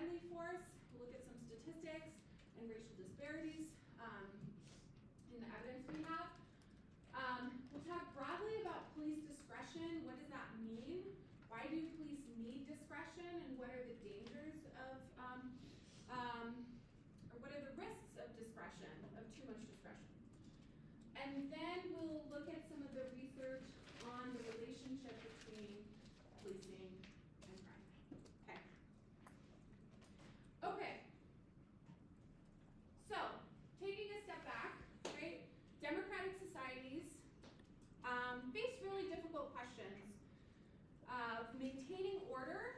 deadly force. We'll look at some statistics and racial disparities in the evidence we have. We'll talk broadly about police discretion. What does that mean? Why do police need discretion, and what are the dangers of, or what are the risks of discretion, of too much discretion? And then we'll look at some of the research on the relationship between policing and crime. Okay, so taking a step back, right? Democratic societies face really difficult questions of maintaining order